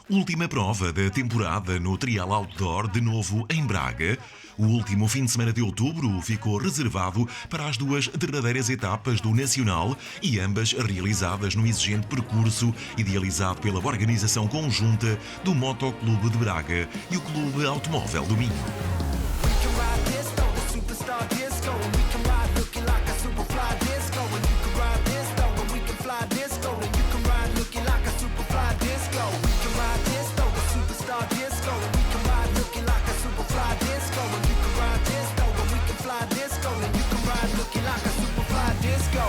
Última prova da temporada no Trial Outdoor, de novo em Braga. O último fim de semana de outubro ficou reservado para as duas derradeiras etapas do Nacional e ambas realizadas no exigente percurso idealizado pela organização conjunta do Motoclube de Braga e o Clube Automóvel do Minho. Disco.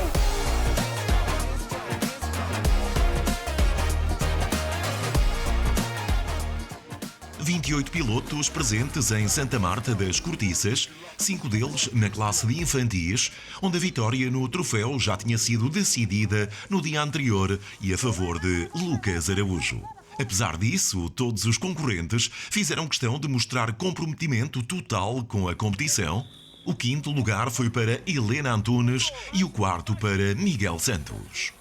28 pilotos presentes em Santa Marta das Cortiças, 5 deles na classe de infantis, onde a vitória no troféu já tinha sido decidida no dia anterior e a favor de Lucas Araújo. Apesar disso, todos os concorrentes fizeram questão de mostrar comprometimento total com a competição. O quinto lugar foi para Helena Antunes e o quarto para Miguel Santos.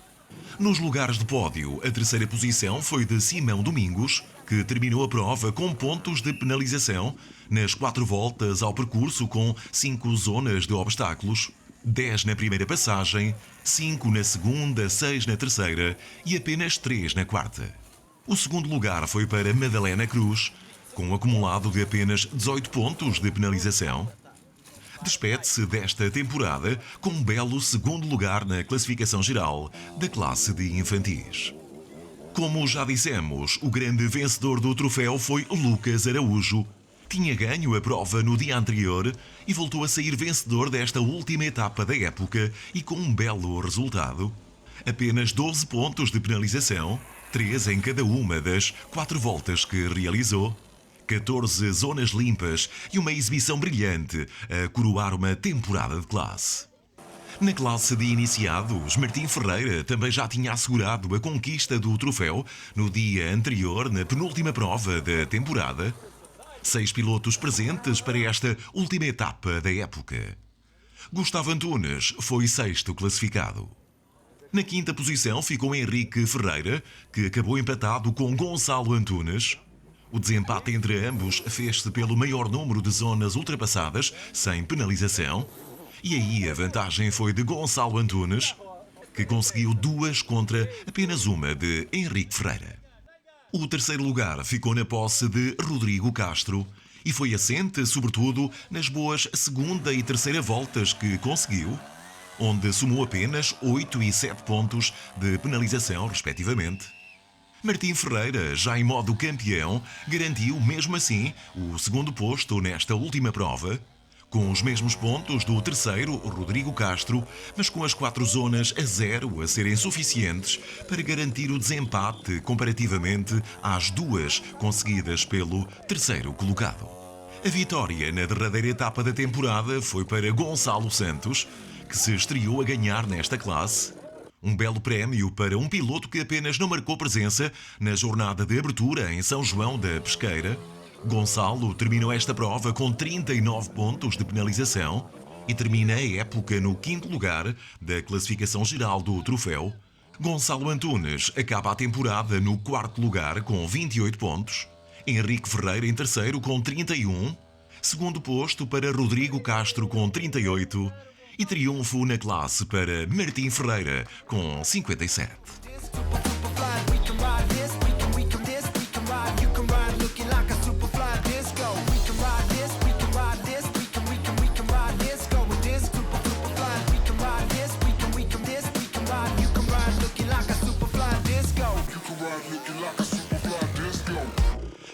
Nos lugares de pódio, a terceira posição foi de Simão Domingos, que terminou a prova com pontos de penalização nas 4 voltas ao percurso com 5 zonas de obstáculos, 10 na primeira passagem, 5 na segunda, 6 na terceira e apenas 3 na quarta. O segundo lugar foi para Madalena Cruz, com um acumulado de apenas 18 pontos de penalização. Despede-se desta temporada com um belo segundo lugar na classificação geral da classe de infantis. Como já dissemos, o grande vencedor do troféu foi Lucas Araújo. Tinha ganho a prova no dia anterior e voltou a sair vencedor desta última etapa da época e com um belo resultado. Apenas 12 pontos de penalização, 3 em cada uma das 4 voltas que realizou. 14 zonas limpas e uma exibição brilhante a coroar uma temporada de classe. Na classe de iniciados, Martim Ferreira também já tinha assegurado a conquista do troféu no dia anterior, na penúltima prova da temporada. 6 pilotos presentes para esta última etapa da época. Gustavo Antunes foi 6º classificado. Na quinta posição ficou Henrique Ferreira, que acabou empatado com Gonçalo Antunes. O desempate entre ambos fez-se pelo maior número de zonas ultrapassadas, sem penalização. E aí a vantagem foi de Gonçalo Antunes, que conseguiu 2 contra apenas uma de Henrique Ferreira. O terceiro lugar ficou na posse de Rodrigo Castro e foi assente, sobretudo, nas boas segunda e terceira voltas que conseguiu, onde somou apenas 8 e 7 pontos de penalização, respectivamente. Martim Ferreira, já em modo campeão, garantiu mesmo assim o segundo posto nesta última prova, com os mesmos pontos do terceiro, Rodrigo Castro, mas com as 4 zonas a 0 a serem suficientes para garantir o desempate comparativamente às 2 conseguidas pelo terceiro colocado. A vitória na derradeira etapa da temporada foi para Gonçalo Santos, que se estreou a ganhar nesta classe. Um belo prémio para um piloto que apenas não marcou presença na jornada de abertura em São João da Pesqueira. Gonçalo terminou esta prova com 39 pontos de penalização e termina a época no 5º lugar da classificação geral do troféu. Gonçalo Antunes acaba a temporada no 4º lugar com 28 pontos. Henrique Ferreira em terceiro com 31. Segundo posto para Rodrigo Castro com 38. E triunfo na classe para Martim Ferreira, com 57.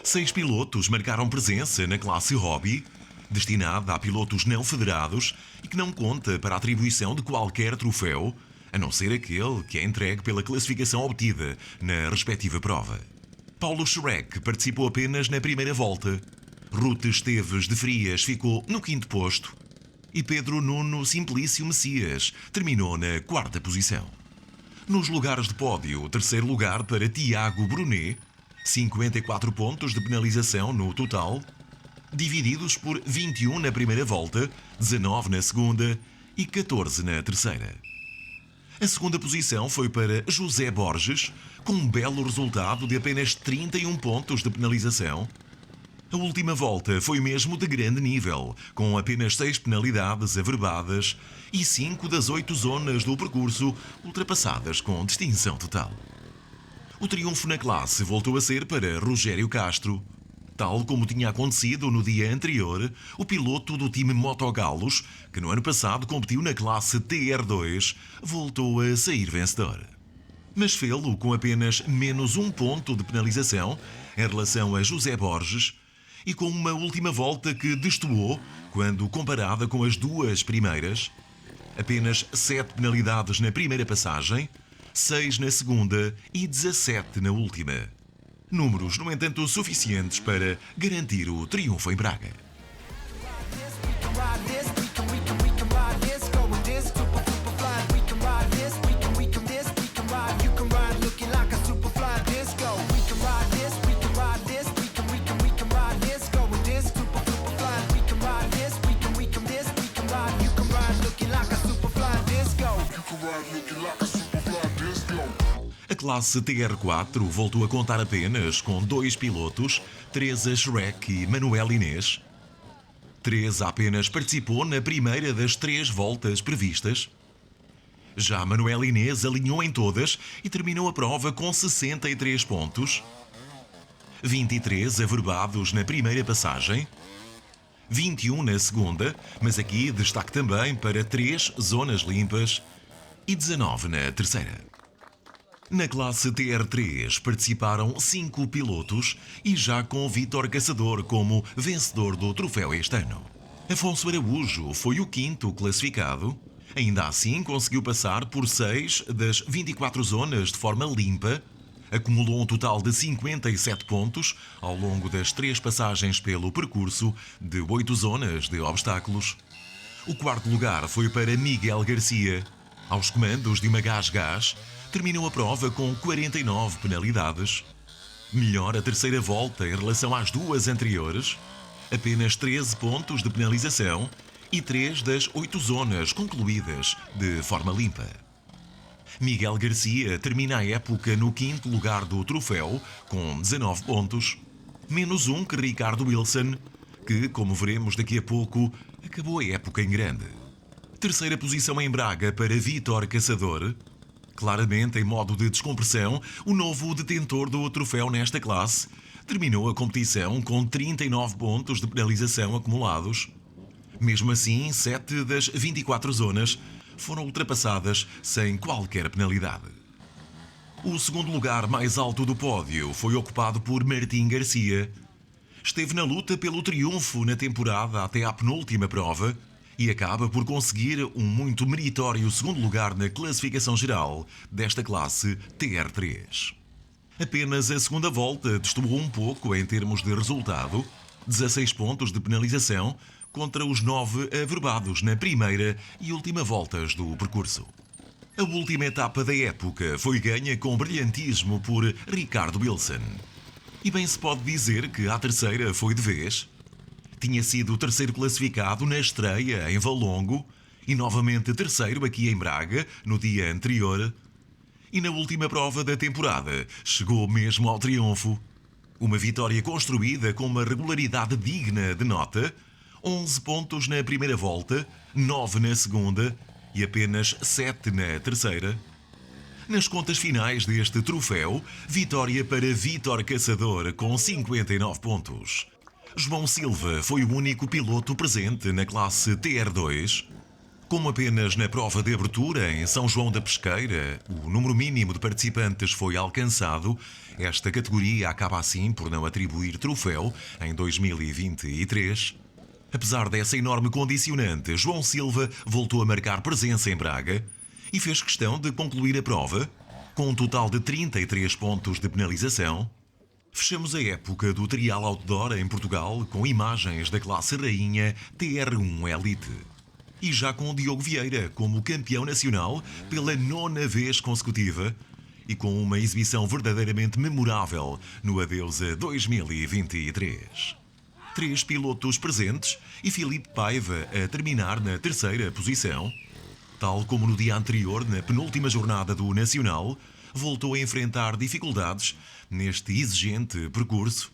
Seis pilotos marcaram presença na classe Hobby, destinada a pilotos não federados e que não conta para a atribuição de qualquer troféu, a não ser aquele que é entregue pela classificação obtida na respectiva prova. Paulo Schreck participou apenas na primeira volta, Ruth Esteves de Frias ficou no 5º posto e Pedro Nuno Simplício Messias terminou na 4ª posição. Nos lugares de pódio, o terceiro lugar para Tiago Brunet, 54 pontos de penalização no total, divididos por 21 na primeira volta, 19 na segunda e 14 na terceira. A segunda posição foi para José Borges, com um belo resultado de apenas 31 pontos de penalização. A última volta foi mesmo de grande nível, com apenas 6 penalidades averbadas e 5 das 8 zonas do percurso ultrapassadas com distinção total. O triunfo na classe voltou a ser para Rogério Castro. Tal como tinha acontecido no dia anterior, o piloto do time Motogalos, que no ano passado competiu na classe TR2, voltou a sair vencedor. Mas fê-lo com apenas menos um ponto de penalização em relação a José Borges, e com uma última volta que destoou quando comparada com as duas primeiras. Apenas 7 penalidades na primeira passagem, 6 na segunda e 17 na última. Números, no entanto, suficientes para garantir o triunfo em Braga. A classe TR4 voltou a contar apenas com 2 pilotos, Teresa Schreck e Manuel Inês. Teresa apenas participou na primeira das 3 voltas previstas. Já Manuel Inês alinhou em todas e terminou a prova com 63 pontos. 23 averbados na primeira passagem. 21 na segunda, mas aqui destaque também para 3 zonas limpas. E 19 na terceira. Na classe TR3 participaram 5 pilotos e já com Vítor Caçador como vencedor do troféu este ano. Afonso Araújo foi o 5º classificado. Ainda assim conseguiu passar por 6 das 24 zonas de forma limpa. Acumulou um total de 57 pontos ao longo das 3 passagens pelo percurso de 8 zonas de obstáculos. O 4º lugar foi para Miguel Garcia. Aos comandos de uma Gás-Gás, terminou a prova com 49 penalidades. Melhor a terceira volta em relação às 2 anteriores. Apenas 13 pontos de penalização e 3 das 8 zonas concluídas de forma limpa. Miguel Garcia termina a época no 5º lugar do troféu, com 19 pontos. Menos um que Ricardo Wilson, que, como veremos daqui a pouco, acabou a época em grande. Terceira posição em Braga para Vítor Caçador. Claramente em modo de descompressão, o novo detentor do troféu nesta classe terminou a competição com 39 pontos de penalização acumulados. Mesmo assim, 7 das 24 zonas foram ultrapassadas sem qualquer penalidade. O segundo lugar mais alto do pódio foi ocupado por Martim Garcia. Esteve na luta pelo triunfo na temporada até à penúltima prova, e acaba por conseguir um muito meritório segundo lugar na classificação geral desta classe TR3. Apenas a segunda volta destoou um pouco em termos de resultado, 16 pontos de penalização contra os 9 averbados na primeira e última voltas do percurso. A última etapa da época foi ganha com brilhantismo por Ricardo Wilson. E bem se pode dizer que a terceira foi de vez. Tinha sido o terceiro classificado na estreia em Valongo e novamente terceiro aqui em Braga no dia anterior. E na última prova da temporada chegou mesmo ao triunfo. Uma vitória construída com uma regularidade digna de nota, 11 pontos na primeira volta, 9 na segunda e apenas 7 na terceira. Nas contas finais deste troféu, vitória para Vítor Caçador com 59 pontos. João Silva foi o único piloto presente na classe TR2. Como apenas na prova de abertura em São João da Pesqueira, o número mínimo de participantes foi alcançado, esta categoria acaba assim por não atribuir troféu em 2023. Apesar dessa enorme condicionante, João Silva voltou a marcar presença em Braga e fez questão de concluir a prova, com um total de 33 pontos de penalização. Fechamos a época do trial outdoor em Portugal com imagens da classe rainha TR1 Elite. E já com o Diogo Vieira como campeão nacional pela 9ª vez consecutiva e com uma exibição verdadeiramente memorável no Adeus a 2023. 3 pilotos presentes e Filipe Paiva a terminar na terceira posição. Tal como no dia anterior, na penúltima jornada do Nacional, voltou a enfrentar dificuldades neste exigente percurso.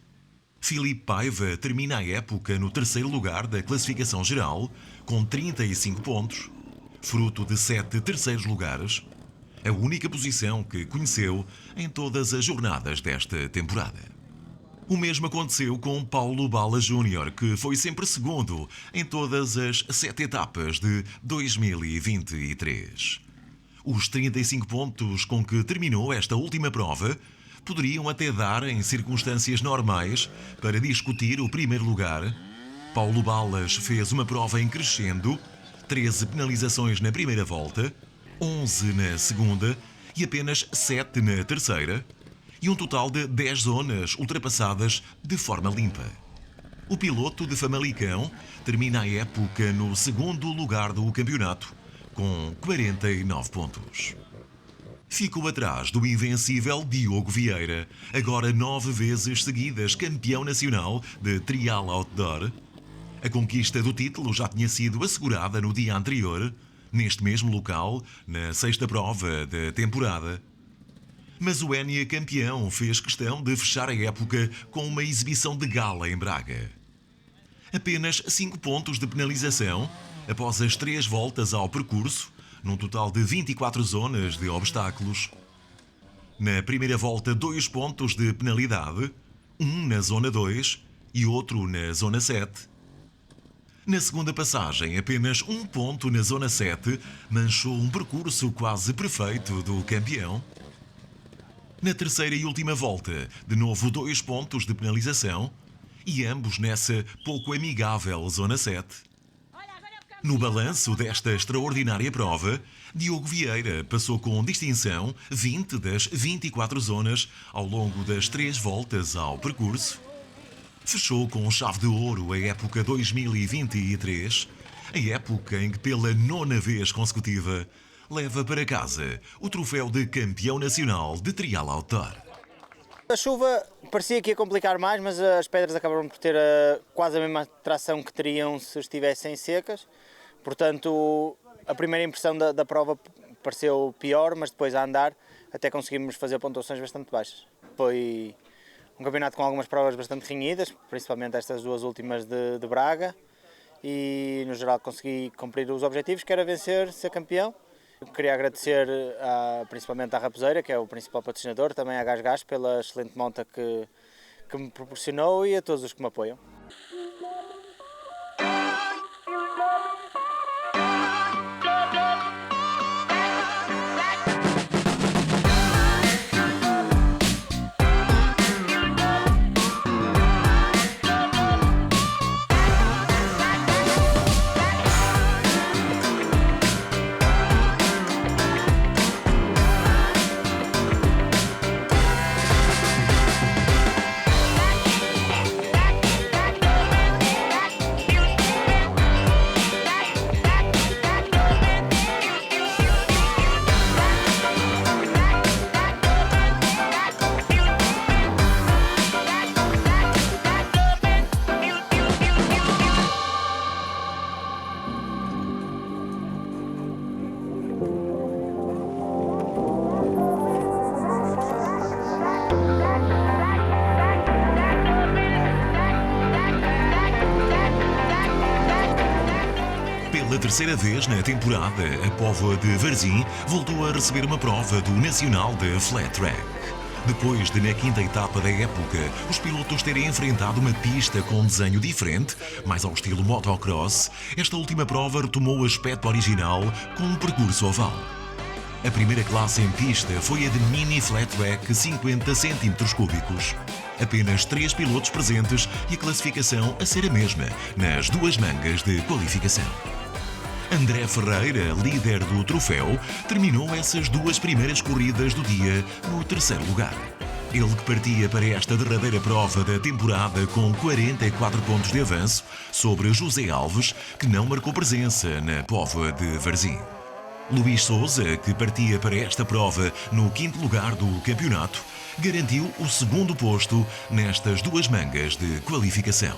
Filipe Paiva termina a época no terceiro lugar da classificação geral, com 35 pontos, fruto de 7 terceiros lugares, a única posição que conheceu em todas as jornadas desta temporada. O mesmo aconteceu com Paulo Bala Júnior, que foi sempre segundo em todas as 7 etapas de 2023. Os 35 pontos com que terminou esta última prova poderiam até dar, em circunstâncias normais, para discutir o primeiro lugar. Paulo Balas fez uma prova em crescendo, 13 penalizações na primeira volta, 11 na segunda e apenas 7 na terceira, e um total de 10 zonas ultrapassadas de forma limpa. O piloto de Famalicão termina a época no segundo lugar do campeonato, com 49 pontos. Ficou atrás do invencível Diogo Vieira, agora 9 vezes seguidas campeão nacional de trial outdoor. A conquista do título já tinha sido assegurada no dia anterior, neste mesmo local, na sexta prova da temporada. Mas o Enia campeão fez questão de fechar a época com uma exibição de gala em Braga. Apenas 5 pontos de penalização após as 3 voltas ao percurso, num total de 24 zonas de obstáculos. Na primeira volta, 2 pontos de penalidade, um na zona 2 e outro na zona 7. Na segunda passagem, apenas 1 ponto na zona 7 manchou um percurso quase perfeito do campeão. Na terceira e última volta, de novo 2 pontos de penalização, e ambos nessa pouco amigável zona 7. No balanço desta extraordinária prova, Diogo Vieira passou com distinção 20 das 24 zonas ao longo das 3 voltas ao percurso. Fechou com chave de ouro a época 2023, a época em que pela 9ª vez consecutiva leva para casa o troféu de campeão nacional de trial outdoor. A chuva parecia que ia complicar mais, mas as pedras acabaram por ter quase a mesma tração que teriam se estivessem secas. Portanto, a primeira impressão da prova pareceu pior, mas depois a andar até conseguimos fazer pontuações bastante baixas. Foi um campeonato com algumas provas bastante renhidas, principalmente estas 2 últimas de Braga, e no geral consegui cumprir os objetivos, que era vencer, ser campeão. Queria agradecer principalmente à Raposeira, que é o principal patrocinador, também à Gás pela excelente monta que me proporcionou, e a todos os que me apoiam. Pela terceira vez na temporada, a Póvoa de Varzim voltou a receber uma prova do Nacional de Flat Track. Depois de, na 5ª etapa da época, os pilotos terem enfrentado uma pista com um desenho diferente, mais ao estilo motocross, esta última prova retomou o aspecto original com um percurso oval. A primeira classe em pista foi a de Mini Flat Track 50 cm3. Apenas 3 pilotos presentes e a classificação a ser a mesma nas 2 mangas de qualificação. André Ferreira, líder do troféu, terminou essas 2 primeiras corridas do dia no terceiro lugar. Ele que partia para esta derradeira prova da temporada com 44 pontos de avanço sobre José Alves, que não marcou presença na Póvoa de Varzim. Luís Souza, que partia para esta prova no 5º lugar do campeonato, garantiu o 2º posto nestas 2 mangas de qualificação.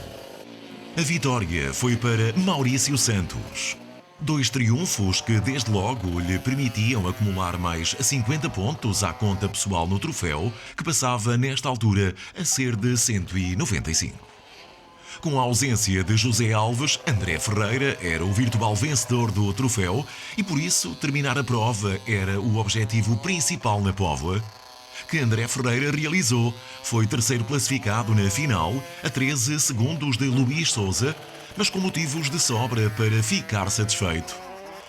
A vitória foi para Maurício Santos. Dois triunfos que desde logo lhe permitiam acumular mais 50 pontos à conta pessoal no troféu, que passava nesta altura a ser de 195. Com a ausência de José Alves, André Ferreira era o virtual vencedor do troféu e por isso terminar a prova era o objetivo principal na Póvoa, que André Ferreira realizou. Foi terceiro classificado na final, a 13 segundos de Luís Souza, mas com motivos de sobra para ficar satisfeito.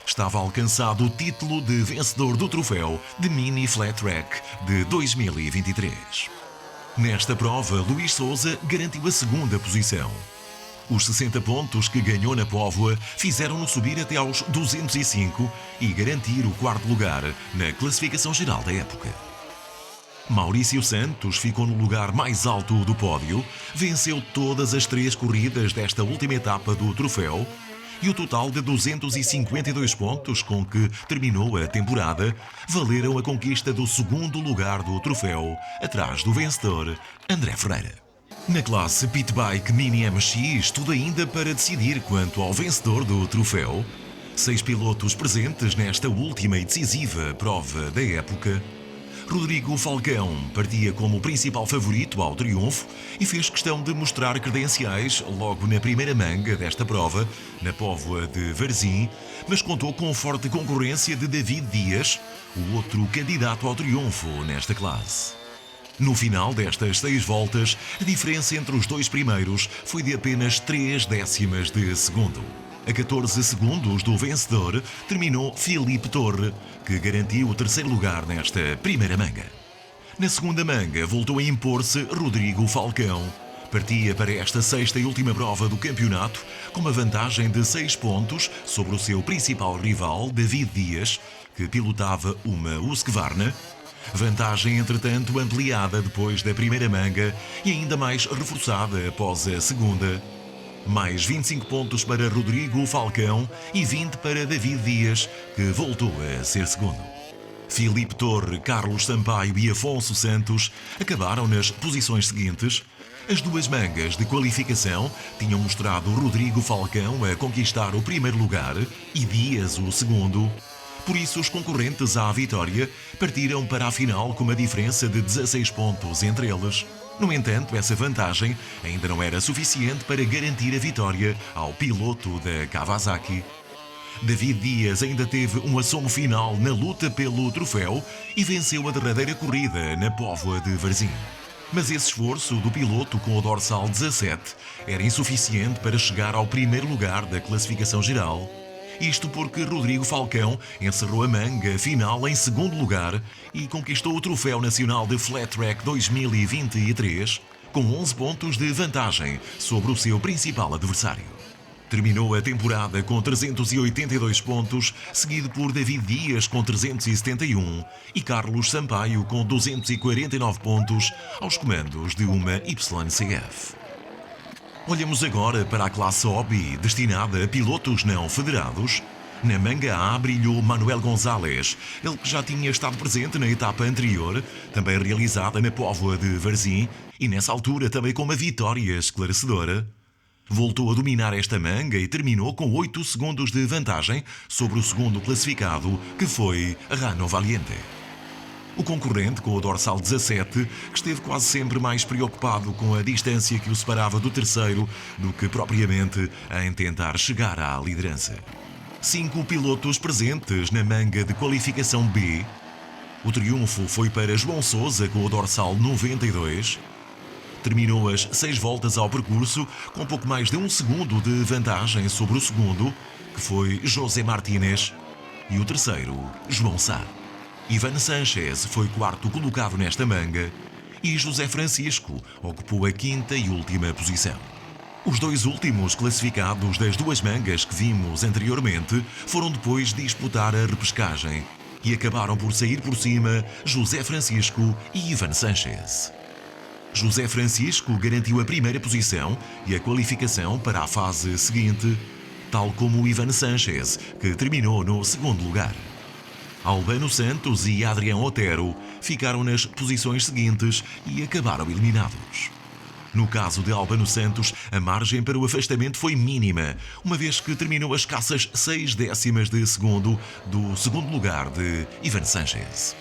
Estava alcançado o título de vencedor do troféu de Mini Flat Track de 2023. Nesta prova, Luís Souza garantiu a segunda posição. Os 60 pontos que ganhou na Póvoa fizeram-no subir até aos 205 e garantir o quarto lugar na classificação geral da época. Maurício Santos ficou no lugar mais alto do pódio, venceu todas as 3 corridas desta última etapa do troféu e o total de 252 pontos com que terminou a temporada valeram a conquista do segundo lugar do troféu, atrás do vencedor André Ferreira. Na classe Pit Bike Mini MX, tudo ainda para decidir quanto ao vencedor do troféu. 6 pilotos presentes nesta última e decisiva prova da época. Rodrigo Falcão partia como principal favorito ao triunfo e fez questão de mostrar credenciais logo na primeira manga desta prova, na Póvoa de Varzim, mas contou com forte concorrência de David Dias, o outro candidato ao triunfo nesta classe. No final destas 6 voltas, a diferença entre os 2 primeiros foi de apenas 3 décimas de segundo. A 14 segundos do vencedor, terminou Filipe Torre, que garantiu o terceiro lugar nesta primeira manga. Na segunda manga, voltou a impor-se Rodrigo Falcão. Partia para esta 6ª e última prova do campeonato, com uma vantagem de 6 pontos sobre o seu principal rival, David Dias, que pilotava uma Husqvarna. Vantagem, entretanto, ampliada depois da primeira manga e ainda mais reforçada após a segunda. Mais 25 pontos para Rodrigo Falcão e 20 para David Dias, que voltou a ser segundo. Filipe Torre, Carlos Sampaio e Afonso Santos acabaram nas posições seguintes. As 2 mangas de qualificação tinham mostrado Rodrigo Falcão a conquistar o primeiro lugar e Dias o segundo. Por isso, os concorrentes à vitória partiram para a final com uma diferença de 16 pontos entre eles. No entanto, essa vantagem ainda não era suficiente para garantir a vitória ao piloto da Kawasaki. David Dias ainda teve um assomo final na luta pelo troféu e venceu a derradeira corrida na Póvoa de Varzim. Mas esse esforço do piloto com o dorsal 17 era insuficiente para chegar ao primeiro lugar da classificação geral. Isto porque Rodrigo Falcão encerrou a manga final em segundo lugar e conquistou o Troféu Nacional de Flat Track 2023 com 11 pontos de vantagem sobre o seu principal adversário. Terminou a temporada com 382 pontos, seguido por David Dias com 371 e Carlos Sampaio com 249 pontos aos comandos de uma YCF. Olhamos agora para a classe Hobby, destinada a pilotos não federados. Na manga A brilhou Manuel Gonzalez, ele que já tinha estado presente na etapa anterior, também realizada na Póvoa de Varzim, e nessa altura também com uma vitória esclarecedora. Voltou a dominar esta manga e terminou com 8 segundos de vantagem sobre o segundo classificado, que foi Rano Valiente. O concorrente, com o dorsal 17, que esteve quase sempre mais preocupado com a distância que o separava do terceiro do que propriamente em tentar chegar à liderança. 5 pilotos presentes na manga de qualificação B. O triunfo foi para João Sousa com o dorsal 92. Terminou as 6 voltas ao percurso com pouco mais de 1 segundo de vantagem sobre o segundo, que foi José Martínez, e o terceiro, João Sá. Ivan Sanchez foi quarto colocado nesta manga e José Francisco ocupou a 5ª e última posição. Os 2 últimos classificados das 2 mangas que vimos anteriormente foram depois disputar a repescagem e acabaram por sair por cima José Francisco e Ivan Sanchez. José Francisco garantiu a primeira posição e a qualificação para a fase seguinte, tal como Ivan Sanchez, que terminou no segundo lugar. Albano Santos e Adrián Otero ficaram nas posições seguintes e acabaram eliminados. No caso de Albano Santos, a margem para o afastamento foi mínima, uma vez que terminou a escassas 6 décimas de segundo do segundo lugar de Ivan Sanchez.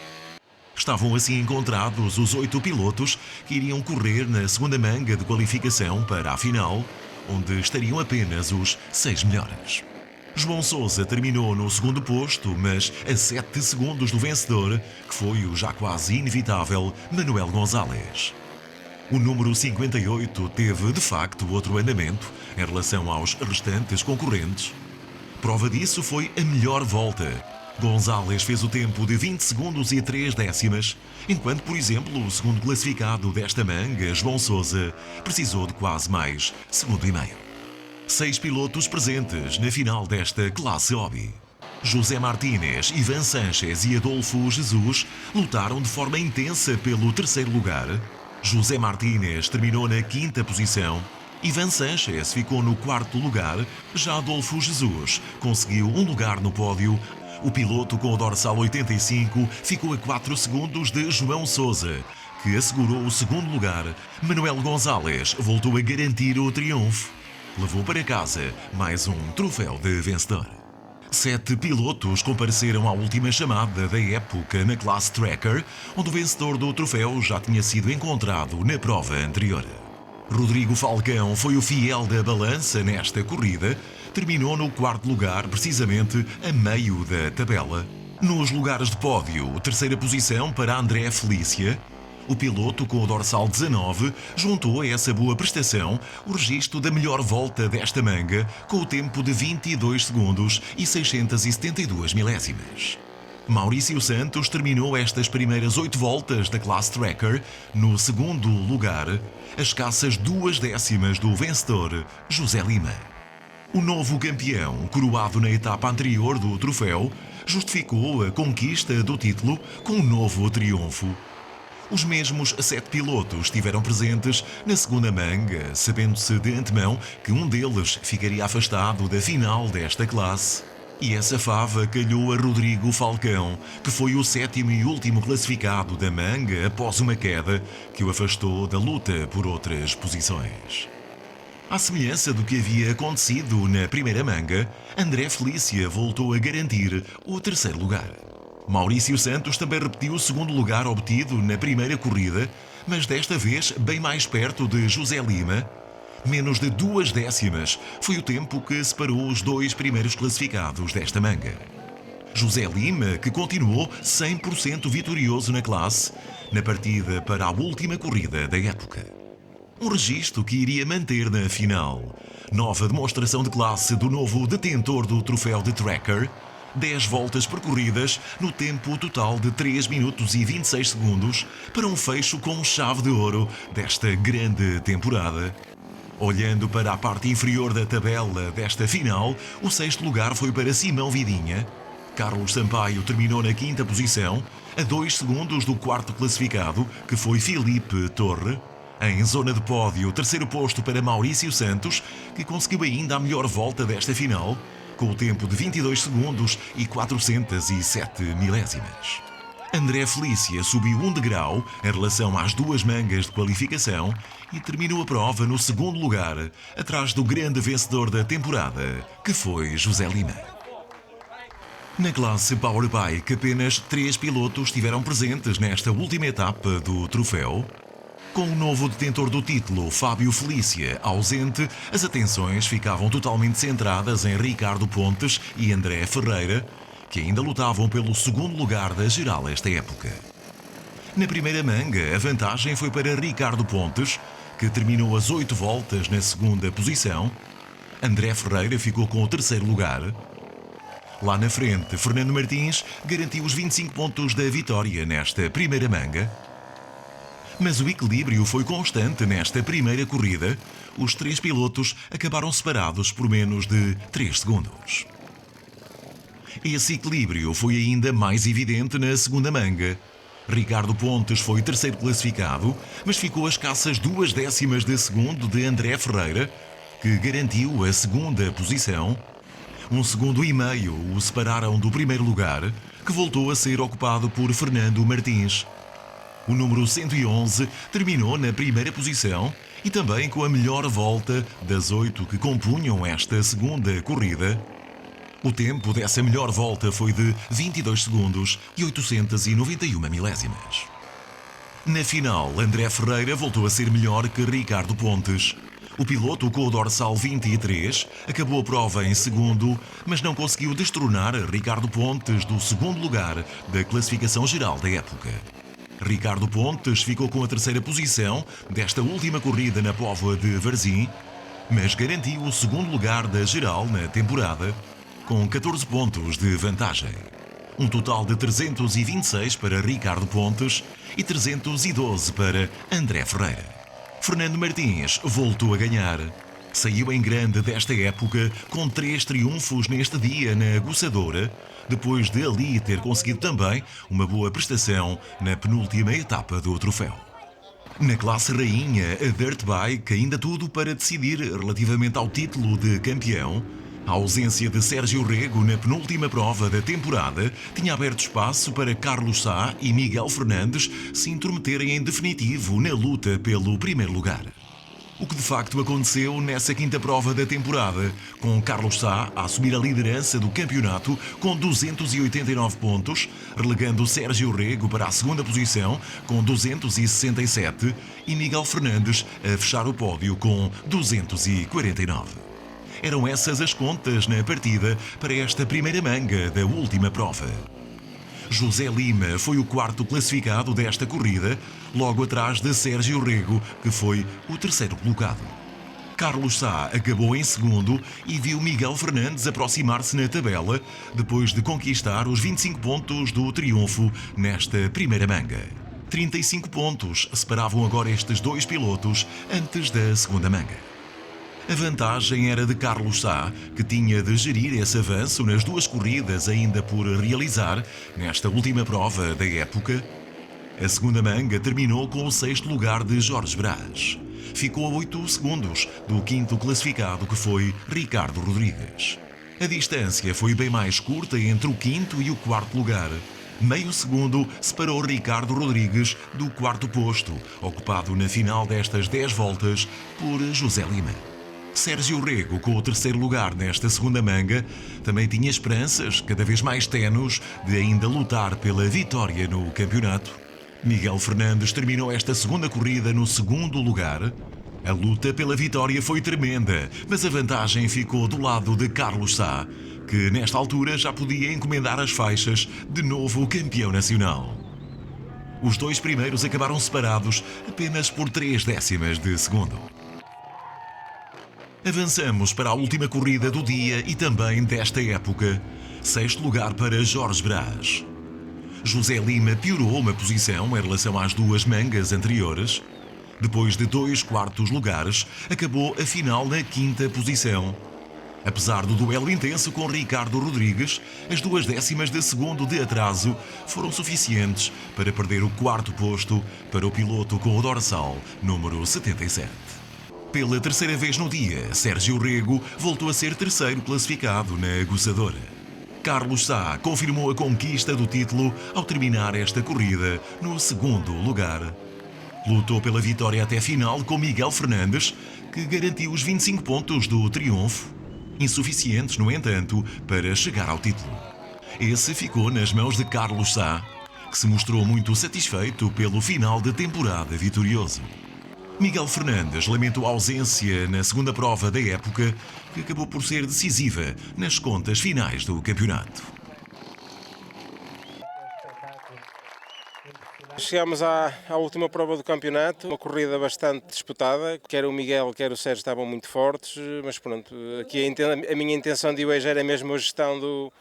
Estavam assim encontrados os 8 pilotos que iriam correr na segunda manga de qualificação para a final, onde estariam apenas os 6 melhores. João Sousa terminou no segundo posto, mas a 7 segundos do vencedor, que foi o já quase inevitável Manuel Gonzalez. O número 58 teve, de facto, outro andamento em relação aos restantes concorrentes. Prova disso foi a melhor volta. Gonzalez fez o tempo de 20 segundos e 3 décimas, enquanto, por exemplo, o segundo classificado desta manga, João Sousa, precisou de quase mais segundo e meio. 6 pilotos presentes na final desta classe hobby. José Martínez, Ivan Sanchez e Adolfo Jesus lutaram de forma intensa pelo terceiro lugar. José Martínez terminou na 5ª posição. Ivan Sanchez ficou no 4º lugar. Já Adolfo Jesus conseguiu um lugar no pódio. O piloto com o dorsal 85 ficou a 4 segundos de João Sousa, que assegurou o segundo lugar. Manuel Gonzalez voltou a garantir o triunfo. Levou para casa mais um troféu de vencedor. 7 pilotos compareceram à última chamada da época na classe Tracker, onde o vencedor do troféu já tinha sido encontrado na prova anterior. Rodrigo Falcão foi o fiel da balança nesta corrida, terminou no 4º lugar, precisamente a meio da tabela. Nos lugares de pódio, terceira posição para André Felícia. O piloto com o dorsal 19 juntou a essa boa prestação o registro da melhor volta desta manga, com o tempo de 22 segundos e 672 milésimas. Maurício Santos terminou estas primeiras 8 voltas da classe Tracker no 2º lugar, a escassas 2 décimas do vencedor, José Lima. O novo campeão, coroado na etapa anterior do troféu, justificou a conquista do título com um novo triunfo. Os mesmos 7 pilotos estiveram presentes na segunda manga, sabendo-se de antemão que um deles ficaria afastado da final desta classe. E essa fava calhou a Rodrigo Falcão, que foi o 7º e último classificado da manga após uma queda que o afastou da luta por outras posições. À semelhança do que havia acontecido na primeira manga, André Felícia voltou a garantir o terceiro lugar. Maurício Santos também repetiu o segundo lugar obtido na primeira corrida, mas desta vez bem mais perto de José Lima. Menos de 2 décimas foi o tempo que separou os 2 primeiros classificados desta manga. José Lima, que continuou 100% vitorioso na classe, na partida para a última corrida da época. Um registro que iria manter na final. Nova demonstração de classe do novo detentor do troféu de Tracker. 10 voltas percorridas no tempo total de 3 minutos e 26 segundos para um fecho com chave de ouro desta grande temporada. Olhando para a parte inferior da tabela desta final, o 6º lugar foi para Simão Vidinha. Carlos Sampaio terminou na 5ª posição, a 2 segundos do 4º classificado, que foi Filipe Torre. Em zona de pódio, o 3º posto para Maurício Santos, que conseguiu ainda a melhor volta desta final, com o tempo de 22 segundos e 407 milésimas. André Felícia subiu um degrau em relação às 2 mangas de qualificação e terminou a prova no 2º lugar, atrás do grande vencedor da temporada, que foi José Lima. Na classe Powerbike, apenas 3 pilotos estiveram presentes nesta última etapa do troféu. Com o novo detentor do título, Fábio Felícia, ausente, as atenções ficavam totalmente centradas em Ricardo Pontes e André Ferreira, que ainda lutavam pelo 2º lugar da geral esta época. Na primeira manga, a vantagem foi para Ricardo Pontes, que terminou as 8 voltas na 2ª posição. André Ferreira ficou com o 3º lugar. Lá na frente, Fernando Martins garantiu os 25 pontos da vitória nesta primeira manga. Mas o equilíbrio foi constante nesta primeira corrida. Os 3 pilotos acabaram separados por menos de 3 segundos. Esse equilíbrio foi ainda mais evidente na segunda manga. Ricardo Pontes foi 3º classificado, mas ficou a escassas 2 décimas de segundo de André Ferreira, que garantiu a 2ª posição. 1 segundo e meio o separaram do primeiro lugar, que voltou a ser ocupado por Fernando Martins. O número 111 terminou na primeira posição E também com a melhor volta das 8 que compunham esta segunda corrida. O tempo dessa melhor volta foi de 22 segundos e 891 milésimas. Na final, André Ferreira voltou a ser melhor que Ricardo Pontes. O piloto com o dorsal 23 acabou a prova em segundo, mas não conseguiu destronar Ricardo Pontes do segundo lugar da classificação geral da época. Ricardo Pontes ficou com a terceira posição desta última corrida na Póvoa de Varzim, mas garantiu o segundo lugar da geral na temporada, com 14 pontos de vantagem. Um total de 326 para Ricardo Pontes e 312 para André Ferreira. Fernando Martins voltou a ganhar. Saiu em grande desta época com 3 triunfos neste dia na Aguçadora, depois de ali ter conseguido também uma boa prestação na penúltima etapa do troféu. Na classe rainha, a Dirt Bike, ainda tudo para decidir relativamente ao título de campeão. A ausência de Sérgio Rego na penúltima prova da temporada tinha aberto espaço para Carlos Sá e Miguel Fernandes se intrometerem em definitivo na luta pelo primeiro lugar. O que de facto aconteceu nessa quinta prova da temporada, com Carlos Sá a assumir a liderança do campeonato com 289 pontos, relegando Sérgio Rego para a segunda posição com 267 e Miguel Fernandes a fechar o pódio com 249. Eram essas as contas na partida para esta primeira manga da última prova. José Lima foi o quarto classificado desta corrida, logo atrás de Sérgio Rego, que foi o terceiro colocado. Carlos Sá acabou em segundo e viu Miguel Fernandes aproximar-se na tabela, depois de conquistar os 25 pontos do triunfo nesta primeira manga. 35 pontos separavam agora estes dois pilotos antes da segunda manga. A vantagem era de Carlos Sá, que tinha de gerir esse avanço nas duas corridas ainda por realizar nesta última prova da época. A segunda manga terminou com o sexto lugar de Jorge Brás. Ficou a 8 segundos do quinto classificado, que foi Ricardo Rodrigues. A distância foi bem mais curta entre o quinto e o quarto lugar. Meio segundo separou Ricardo Rodrigues do quarto posto, ocupado na final destas 10 voltas por José Lima. Sérgio Rego, com o terceiro lugar nesta segunda manga, também tinha esperanças, cada vez mais tenues, de ainda lutar pela vitória no campeonato. Miguel Fernandes terminou esta segunda corrida no segundo lugar. A luta pela vitória foi tremenda, mas a vantagem ficou do lado de Carlos Sá, que nesta altura já podia encomendar as faixas de novo campeão nacional. Os dois primeiros acabaram separados apenas por 3 décimas de segundo. Avançamos para a última corrida do dia e também desta época. Sexto lugar para Jorge Brás. José Lima piorou uma posição em relação às duas mangas anteriores. Depois de 2 quartos lugares, acabou a final na quinta posição. Apesar do duelo intenso com Ricardo Rodrigues, as 2 décimas de segundo de atraso foram suficientes para perder o quarto posto para o piloto com o dorsal número 77. Pela terceira vez no dia, Sérgio Rego voltou a ser terceiro classificado na Aguçadora. Carlos Sá confirmou a conquista do título ao terminar esta corrida no segundo lugar. Lutou pela vitória até final com Miguel Fernandes, que garantiu os 25 pontos do triunfo, insuficientes, no entanto, para chegar ao título. Esse ficou nas mãos de Carlos Sá, que se mostrou muito satisfeito pelo final de temporada vitorioso. Miguel Fernandes lamentou a ausência na segunda prova da época, que acabou por ser decisiva nas contas finais do campeonato. Chegámos à última prova do campeonato, uma corrida bastante disputada, quer o Miguel, quer o Sérgio estavam muito fortes, mas pronto, aqui a minha intenção de hoje era mesmo a gestão do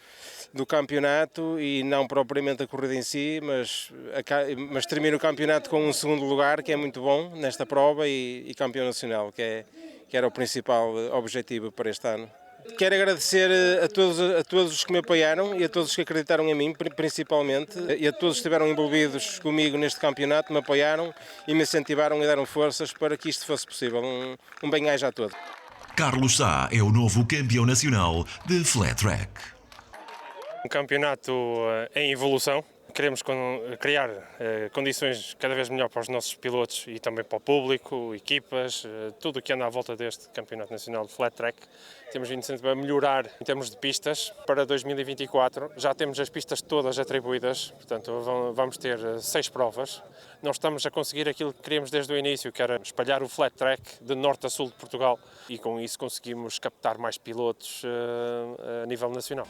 campeonato e não propriamente a corrida em si, mas termino o campeonato com um segundo lugar, que é muito bom nesta prova, e campeão nacional, que era o principal objetivo para este ano. Quero agradecer a todos os que me apoiaram e a todos os que acreditaram em mim, principalmente, e a todos que estiveram envolvidos comigo neste campeonato, me apoiaram e me incentivaram e deram forças para que isto fosse possível. Um bem-aja a todos. Carlos Sá é o novo campeão nacional de Flat Track. Um campeonato em evolução, Queremos criar condições cada vez melhor para os nossos pilotos e também para o público, equipas, tudo o que anda à volta deste Campeonato Nacional de Flat Track. Temos vindo sempre a melhorar em termos de pistas. Para 2024 já temos as pistas todas atribuídas, portanto vamos ter 6 provas. Nós estamos a conseguir aquilo que queríamos desde o início, que era espalhar o Flat Track de norte a sul de Portugal, e com isso conseguimos captar mais pilotos a nível nacional.